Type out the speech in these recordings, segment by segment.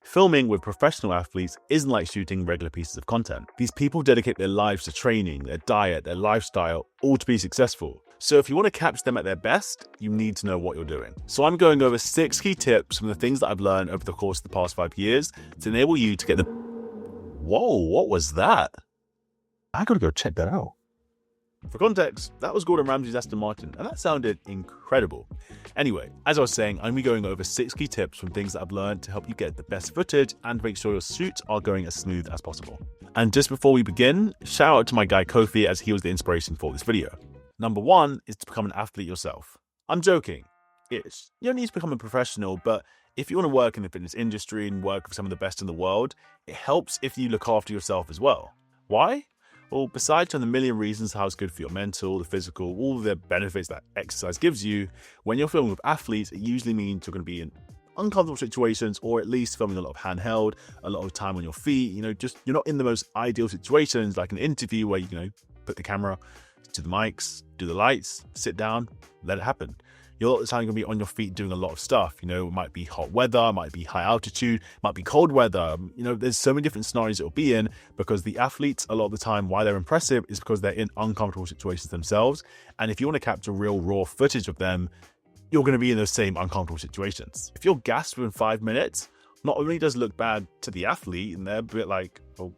Filming with professional athletes isn't like shooting regular pieces of content. These people dedicate their lives to training, their diet, their lifestyle, all to be successful. So if you want to capture them at their best, you need to know what you're doing. So I'm going over 6 key tips from the things that I've learned over the course of the past 5 years to enable you to get the... Whoa, what was that? I gotta go check that out. For context, that was Gordon Ramsay's Aston Martin, and that sounded incredible. Anyway, as I was saying, I'm going to be going over 6 key tips from things that I've learned to help you get the best footage and make sure your shoots are going as smooth as possible. And just before we begin, shout out to my guy Kofi, as he was the inspiration for this video. Number 1 is to become an athlete yourself. I'm joking. You don't need to become a professional, but if you want to work in the fitness industry and work with some of the best in the world, it helps if you look after yourself as well. Why? Well, besides the million reasons how it's good for your mental, the physical, all the benefits that exercise gives you, when you're filming with athletes, it usually means you're going to be in uncomfortable situations, or at least filming a lot of handheld, a lot of time on your feet. You're not in the most ideal situations, like an interview where you put the camera to the mics, do the lights, sit down, let it happen. You're a lot of the time going to be on your feet doing a lot of stuff. It might be hot weather, it might be high altitude, it might be cold weather. There's so many different scenarios it'll be in, because the athletes, a lot of the time, why they're impressive is because they're in uncomfortable situations themselves. And if you want to capture real raw footage of them, you're going to be in those same uncomfortable situations. If you're gassed within 5 minutes, not only does it look bad to the athlete, and they're a bit like, oh,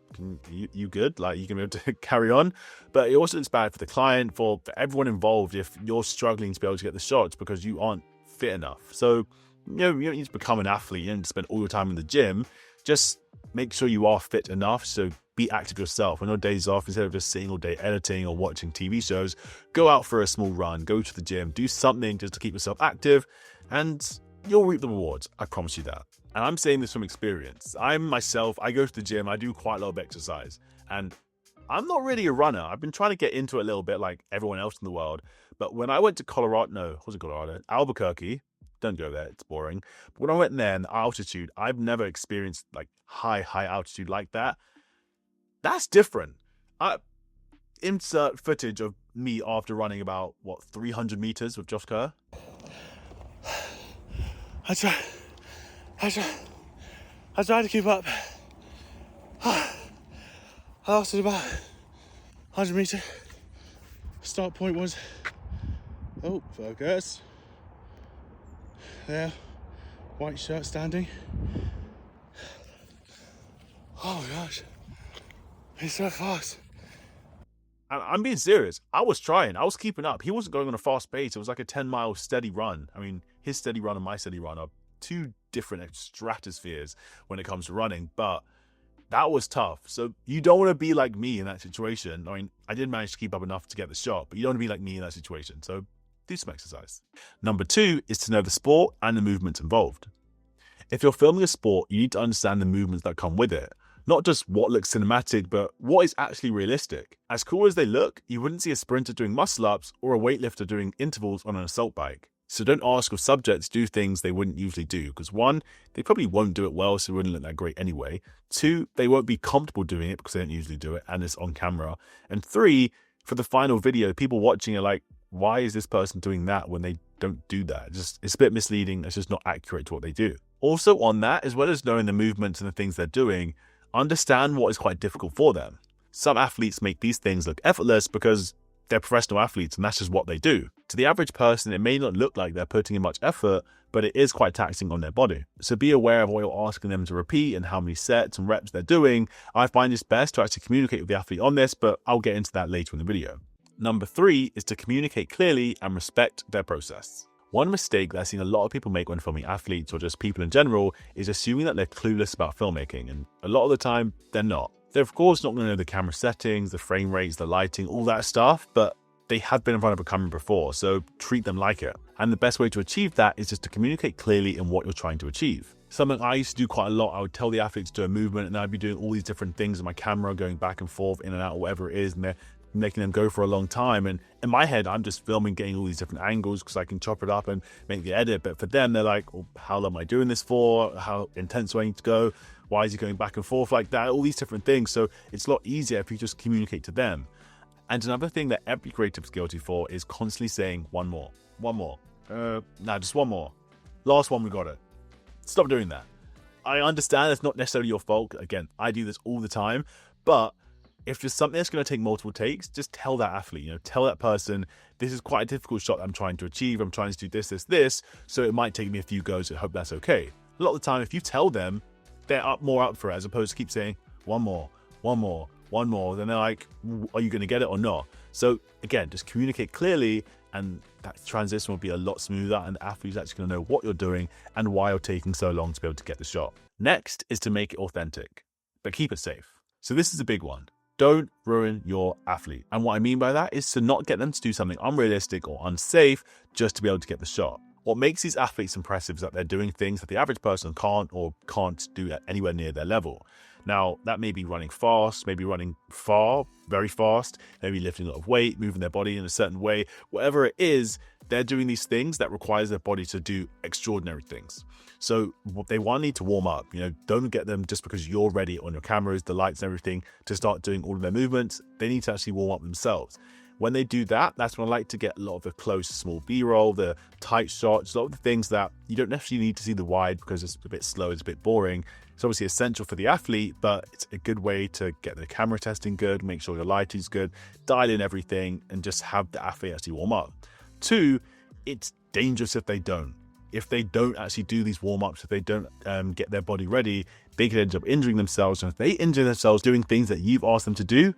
you good? Like, you can be able to carry on. But it also looks bad for the client, for everyone involved, if you're struggling to be able to get the shots because you aren't fit enough. So, you don't need to become an athlete. You don't need to spend all your time in the gym. Just make sure you are fit enough. So be active yourself. On your days off, instead of just sitting all day editing or watching TV shows, go out for a small run, go to the gym, do something just to keep yourself active, and you'll reap the rewards. I promise you that. And I'm saying this from experience. I go to the gym, I do quite a lot of exercise, and I'm not really a runner. I've been trying to get into it a little bit like everyone else in the world. But when I went to Albuquerque, don't go there, it's boring. But when I went there in the altitude, I've never experienced like high altitude like that. That's different. Insert footage of me after running about, 300 meters with Josh Kerr. I tried to keep up. I lasted about 100 meters. Start point was, focus. There, white shirt standing. Oh my gosh, he's so fast. And I'm being serious. I was trying. I was keeping up. He wasn't going on a fast pace. It was like a 10-mile steady run. I mean, his steady run and my steady run are two different stratospheres when it comes to running, but that was tough. So you don't want to be like me in that situation. I mean, I did manage to keep up enough to get the shot, but you don't want to be like me in that situation. So do some exercise. Number 2 is to know the sport and the movements involved. If you're filming a sport, you need to understand the movements that come with it. Not just what looks cinematic, but what is actually realistic. As cool as they look, you wouldn't see a sprinter doing muscle-ups or a weightlifter doing intervals on an assault bike. So don't ask if subjects do things they wouldn't usually do, because 1, they probably won't do it well, so it wouldn't look that great anyway. 2, they won't be comfortable doing it because they don't usually do it, and it's on camera. And 3, for the final video, people watching are like, why is this person doing that when they don't do that? It's a bit misleading. It's just not accurate to what they do. Also on that, as well as knowing the movements and the things they're doing, understand what is quite difficult for them. Some athletes make these things look effortless because they're professional athletes and that's just what they do. To the average person, it may not look like they're putting in much effort, but it is quite taxing on their body. So be aware of what you're asking them to repeat and how many sets and reps they're doing. I find it's best to actually communicate with the athlete on this, but I'll get into that later in the video. Number 3 is to communicate clearly and respect their process. One mistake that I've seen a lot of people make when filming athletes or just people in general is assuming that they're clueless about filmmaking, and a lot of the time they're not. They're of course not going to know the camera settings, the frame rates, the lighting, all that stuff, but they have been in front of a camera before, so treat them like it. And the best way to achieve that is just to communicate clearly in what you're trying to achieve. Something I used to do quite a lot, I would tell the athletes to do a movement and I'd be doing all these different things with my camera, going back and forth, in and out, or whatever it is, and they're making them go for a long time. And in my head, I'm just filming, getting all these different angles because I can chop it up and make the edit. But for them, they're like, well, how long am I doing this for? How intense do I need to go? Why is he going back and forth like that? All these different things. So it's a lot easier if you just communicate to them. And another thing that every creative is guilty for is constantly saying one more. Just one more. Last one, we got it. Stop doing that. I understand it's not necessarily your fault. Again, I do this all the time, but if there's something that's going to take multiple takes, just tell that athlete, tell that person, this is quite a difficult shot that I'm trying to achieve. I'm trying to do this. So it might take me a few goes. I hope that's okay. A lot of the time, if you tell them, they're more up for it, as opposed to keep saying, one more. Then they're like, are you going to get it or not? So again, just communicate clearly, and that transition will be a lot smoother, and the athlete's actually going to know what you're doing and why you're taking so long to be able to get the shot. Next is to make it authentic, but keep it safe. So this is a big one. Don't ruin your athlete. And what I mean by that is to not get them to do something unrealistic or unsafe just to be able to get the shot. What makes these athletes impressive is that they're doing things that the average person can't do at anywhere near their level. Now, that may be running fast, maybe running far, very fast, maybe lifting a lot of weight, moving their body in a certain way. Whatever it is, they're doing these things that requires their body to do extraordinary things. So they need to warm up. Don't get them just because you're ready on your cameras, the lights and everything to start doing all of their movements. They need to actually warm up themselves. When they do that, that's when I like to get a lot of the close, small B-roll, the tight shots, a lot of the things that you don't necessarily need to see the wide because it's a bit slow, it's a bit boring. It's obviously essential for the athlete, but it's a good way to get the camera testing good, make sure your lighting's good, dial in everything, and just have the athlete actually warm up. 2, it's dangerous if they don't. If they don't actually do these warm-ups, if they don't get their body ready, they could end up injuring themselves. And if they injure themselves doing things that you've asked them to do,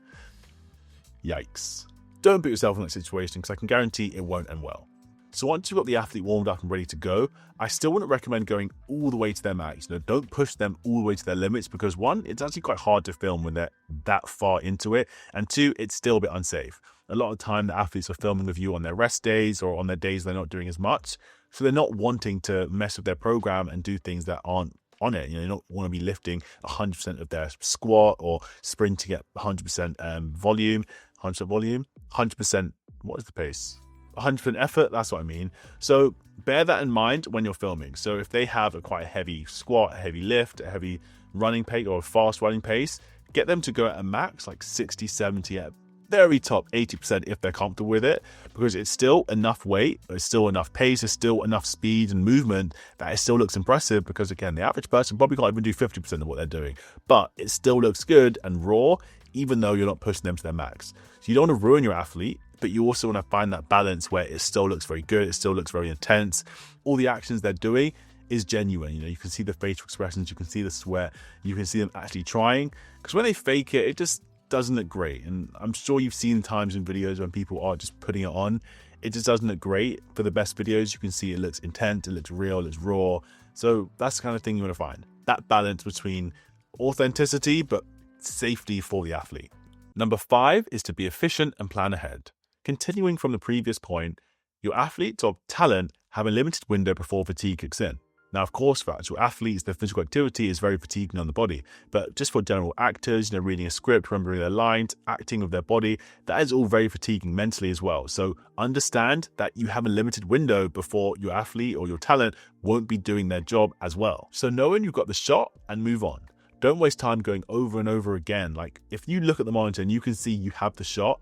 yikes. Don't put yourself in that situation, because I can guarantee it won't end well. So once you've got the athlete warmed up and ready to go, I still wouldn't recommend going all the way to their max. Don't push them all the way to their limits, because 1, it's actually quite hard to film when they're that far into it, and 2, it's still a bit unsafe. A lot of the time, the athletes are filming with you on their rest days or on their days they're not doing as much. So they're not wanting to mess with their program and do things that aren't on it. They don't want to be lifting 100% of their squat or sprinting at 100% volume, 100%, what is the pace? 100% effort, that's what I mean. So bear that in mind when you're filming. So if they have quite a heavy squat, a heavy lift, a heavy running pace or a fast running pace, get them to go at a max like 60, 70 at very top 80% if they're comfortable with it, because it's still enough weight, it's still enough pace, it's still enough speed and movement that it still looks impressive, because again, the average person probably can't even do 50% of what they're doing, but it still looks good and raw, even though you're not pushing them to their max. So you don't want to ruin your athlete, but you also want to find that balance where it still looks very good, it still looks very intense. All the actions they're doing is genuine. You can see the facial expressions, you can see the sweat, you can see them actually trying, because when they fake it, it just doesn't look great. And I'm sure you've seen times in videos when people are just putting it on, it just doesn't look great. For the best videos, you can see it looks intense, it looks real, it looks raw. So that's the kind of thing you want to find, that balance between authenticity but safety for the athlete. Number 5 is to be efficient and plan ahead. Continuing from the previous point, your athletes or talent have a limited window before fatigue kicks in. Now, of course, for actual athletes, their physical activity is very fatiguing on the body. But just for general actors, reading a script, remembering their lines, acting with their body, that is all very fatiguing mentally as well. So understand that you have a limited window before your athlete or your talent won't be doing their job as well. So know when you've got the shot and move on. Don't waste time going over and over again. Like, if you look at the monitor and you can see you have the shot,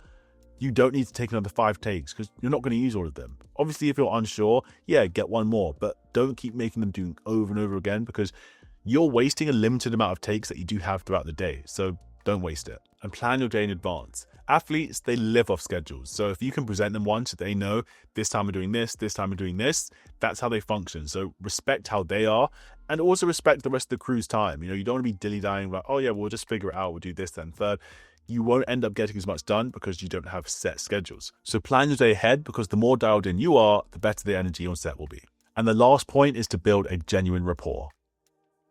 you don't need to take another 5 takes, because you're not going to use all of them. Obviously, if you're unsure, get one more, but don't keep making them do over and over again, because you're wasting a limited amount of takes that you do have throughout the day. So don't waste it, and plan your day in advance. Athletes, they live off schedules. So if you can present them one so they know this time we're doing this time we're doing this, that's how they function. So respect how they are, and also respect the rest of the crew's time. You don't want to be dilly-dallying like, oh yeah, we'll just figure it out, we'll do this, then third. You won't end up getting as much done because you don't have set schedules. So plan your day ahead, because the more dialed in you are, the better the energy on set will be. And the last point is to build a genuine rapport.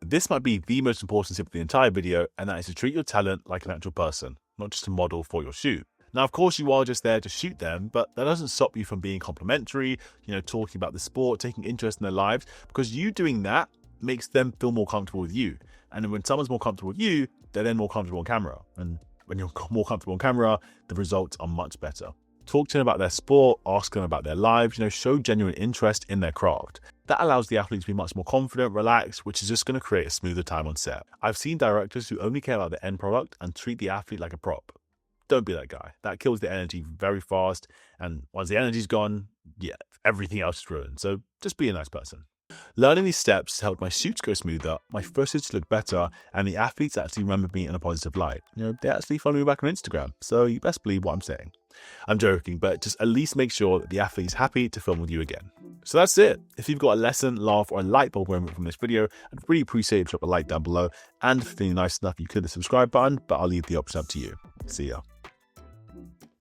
This might be the most important tip of the entire video, and that is to treat your talent like an actual person, not just a model for your shoot. Now, of course, you are just there to shoot them, but that doesn't stop you from being complimentary, talking about the sport, taking interest in their lives, because you doing that makes them feel more comfortable with you. And when someone's more comfortable with you, they're then more comfortable on camera. And when you're more comfortable on camera, the results are much better. Talk to them about their sport, ask them about their lives, show genuine interest in their craft. That allows the athlete to be much more confident, relaxed, which is just going to create a smoother time on set. I've seen directors who only care about the end product and treat the athlete like a prop. Don't be that guy. That kills the energy very fast, and once the energy's gone, everything else is ruined. So just be a nice person. Learning these steps helped my shoots go smoother, my footage look better, and the athletes actually remembered me in a positive light. They actually follow me back on Instagram, so you best believe what I'm saying. I'm joking, but just at least make sure that the athlete's happy to film with you again. So that's it. If you've got a lesson, laugh, or a light bulb moment from this video, I'd really appreciate it if you drop a like down below. And if you're feeling nice enough, you could hit the subscribe button, but I'll leave the option up to you. See ya.